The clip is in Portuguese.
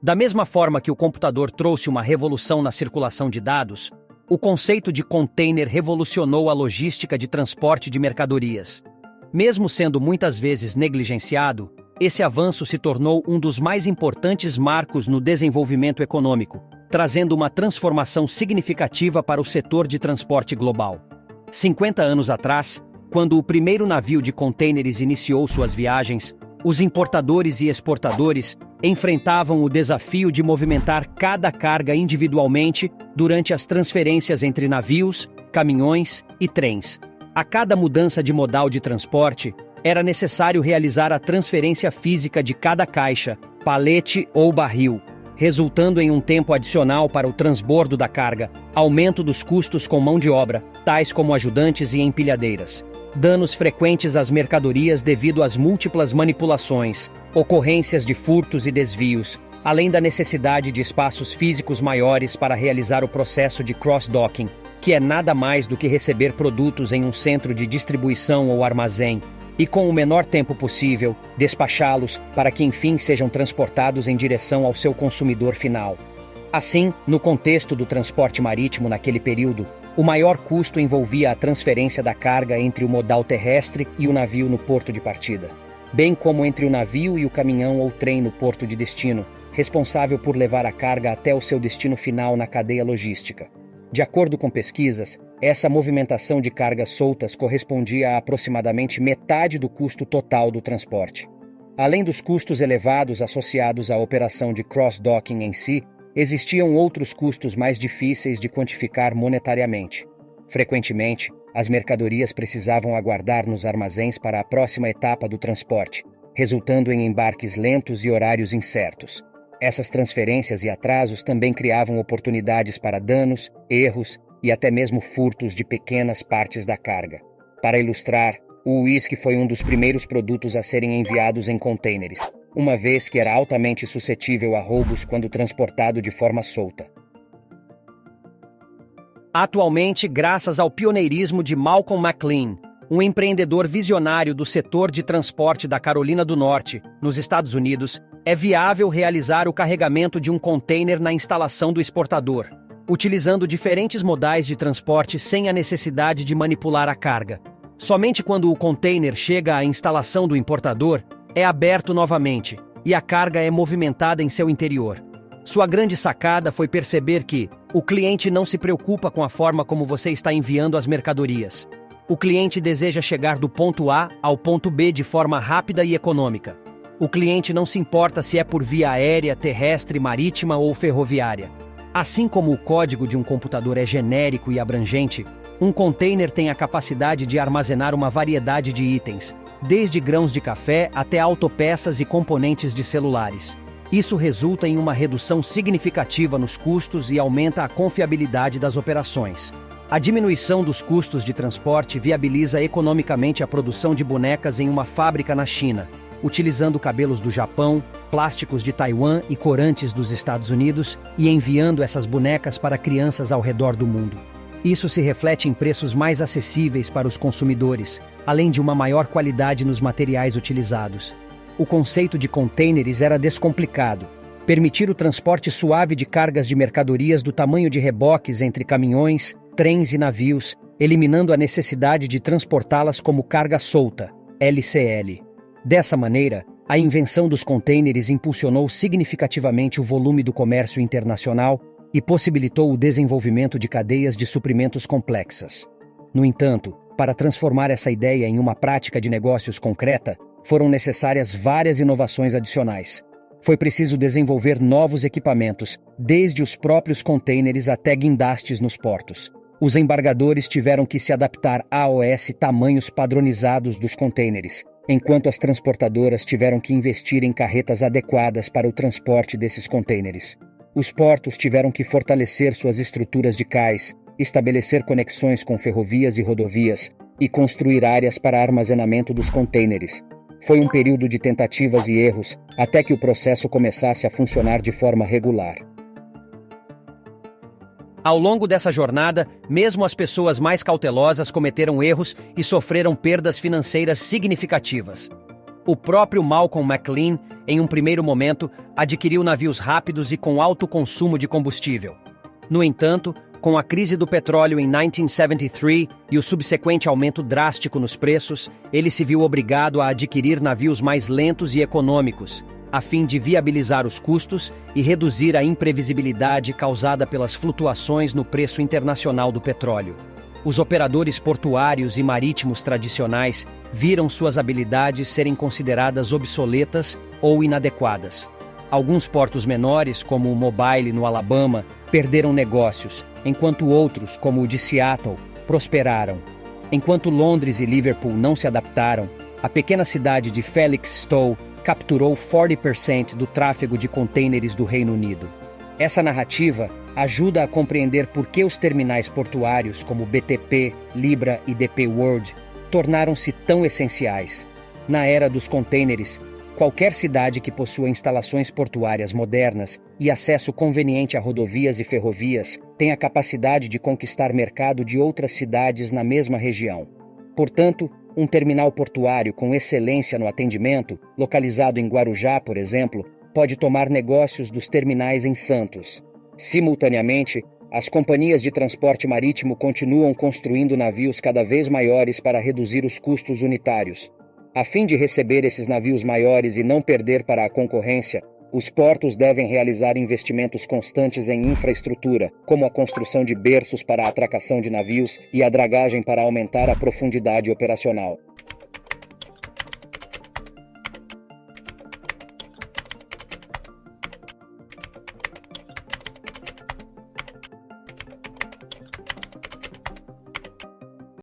Da mesma forma que o computador trouxe uma revolução na circulação de dados, o conceito de container revolucionou a logística de transporte de mercadorias. Mesmo sendo muitas vezes negligenciado, esse avanço se tornou um dos mais importantes marcos no desenvolvimento econômico, trazendo uma transformação significativa para o setor de transporte global. 50 anos atrás, quando o primeiro navio de contêineres iniciou suas viagens, os importadores e exportadores enfrentavam o desafio de movimentar cada carga individualmente durante as transferências entre navios, caminhões e trens. A cada mudança de modal de transporte, era necessário realizar a transferência física de cada caixa, palete ou barril, resultando em um tempo adicional para o transbordo da carga, aumento dos custos com mão de obra, tais como ajudantes e empilhadeiras, danos frequentes às mercadorias devido às múltiplas manipulações, ocorrências de furtos e desvios, além da necessidade de espaços físicos maiores para realizar o processo de cross-docking, que é nada mais do que receber produtos em um centro de distribuição ou armazém, e com o menor tempo possível, despachá-los para que enfim sejam transportados em direção ao seu consumidor final. Assim, no contexto do transporte marítimo naquele período, o maior custo envolvia a transferência da carga entre o modal terrestre e o navio no porto de partida, bem como entre o navio e o caminhão ou trem no porto de destino, responsável por levar a carga até o seu destino final na cadeia logística. De acordo com pesquisas, essa movimentação de cargas soltas correspondia a aproximadamente metade do custo total do transporte. Além dos custos elevados associados à operação de cross-docking em si, existiam outros custos mais difíceis de quantificar monetariamente. Frequentemente, as mercadorias precisavam aguardar nos armazéns para a próxima etapa do transporte, resultando em embarques lentos e horários incertos. Essas transferências e atrasos também criavam oportunidades para danos, erros e até mesmo furtos de pequenas partes da carga. Para ilustrar, o uísque foi um dos primeiros produtos a serem enviados em contêineres, uma vez que era altamente suscetível a roubos quando transportado de forma solta. Atualmente, graças ao pioneirismo de Malcolm McLean, um empreendedor visionário do setor de transporte da Carolina do Norte, nos Estados Unidos, é viável realizar o carregamento de um container na instalação do exportador, utilizando diferentes modais de transporte sem a necessidade de manipular a carga. Somente quando o container chega à instalação do importador, é aberto novamente e a carga é movimentada em seu interior. Sua grande sacada foi perceber que o cliente não se preocupa com a forma como você está enviando as mercadorias. O cliente deseja chegar do ponto A ao ponto B de forma rápida e econômica. O cliente não se importa se é por via aérea, terrestre, marítima ou ferroviária. Assim como o código de um computador é genérico e abrangente, um container tem a capacidade de armazenar uma variedade de itens, desde grãos de café até autopeças e componentes de celulares. Isso resulta em uma redução significativa nos custos e aumenta a confiabilidade das operações. A diminuição dos custos de transporte viabiliza economicamente a produção de bonecas em uma fábrica na China, utilizando cabelos do Japão, plásticos de Taiwan e corantes dos Estados Unidos e enviando essas bonecas para crianças ao redor do mundo. Isso se reflete em preços mais acessíveis para os consumidores, além de uma maior qualidade nos materiais utilizados. O conceito de containers era descomplicado. Permitir o transporte suave de cargas de mercadorias do tamanho de reboques entre caminhões, trens e navios, eliminando a necessidade de transportá-las como carga solta, LCL. Dessa maneira, a invenção dos containers impulsionou significativamente o volume do comércio internacional e possibilitou o desenvolvimento de cadeias de suprimentos complexas. No entanto, para transformar essa ideia em uma prática de negócios concreta, foram necessárias várias inovações adicionais. Foi preciso desenvolver novos equipamentos, desde os próprios containers até guindastes nos portos. Os embargadores tiveram que se adaptar aos tamanhos padronizados dos containers, enquanto as transportadoras tiveram que investir em carretas adequadas para o transporte desses containers. Os portos tiveram que fortalecer suas estruturas de cais, estabelecer conexões com ferrovias e rodovias e construir áreas para armazenamento dos containers. Foi um período de tentativas e erros até que o processo começasse a funcionar de forma regular. Ao longo dessa jornada, mesmo as pessoas mais cautelosas cometeram erros e sofreram perdas financeiras significativas. O próprio Malcolm McLean, em um primeiro momento, adquiriu navios rápidos e com alto consumo de combustível. No entanto, com a crise do petróleo em 1973 e o subsequente aumento drástico nos preços, ele se viu obrigado a adquirir navios mais lentos e econômicos, a fim de viabilizar os custos e reduzir a imprevisibilidade causada pelas flutuações no preço internacional do petróleo. Os operadores portuários e marítimos tradicionais viram suas habilidades serem consideradas obsoletas ou inadequadas. Alguns portos menores, como o Mobile no Alabama, perderam negócios, enquanto outros, como o de Seattle, prosperaram. Enquanto Londres e Liverpool não se adaptaram, a pequena cidade de Felixstowe capturou 40% do tráfego de contêineres do Reino Unido. Essa narrativa ajuda a compreender por que os terminais portuários como BTP, Libra e DP World tornaram-se tão essenciais. Na era dos contêineres, qualquer cidade que possua instalações portuárias modernas e acesso conveniente a rodovias e ferrovias tem a capacidade de conquistar mercado de outras cidades na mesma região. Portanto, um terminal portuário com excelência no atendimento, localizado em Guarujá, por exemplo, pode tomar negócios dos terminais em Santos. Simultaneamente, as companhias de transporte marítimo continuam construindo navios cada vez maiores para reduzir os custos unitários. A fim de receber esses navios maiores e não perder para a concorrência, os portos devem realizar investimentos constantes em infraestrutura, como a construção de berços para a atracação de navios e a dragagem para aumentar a profundidade operacional.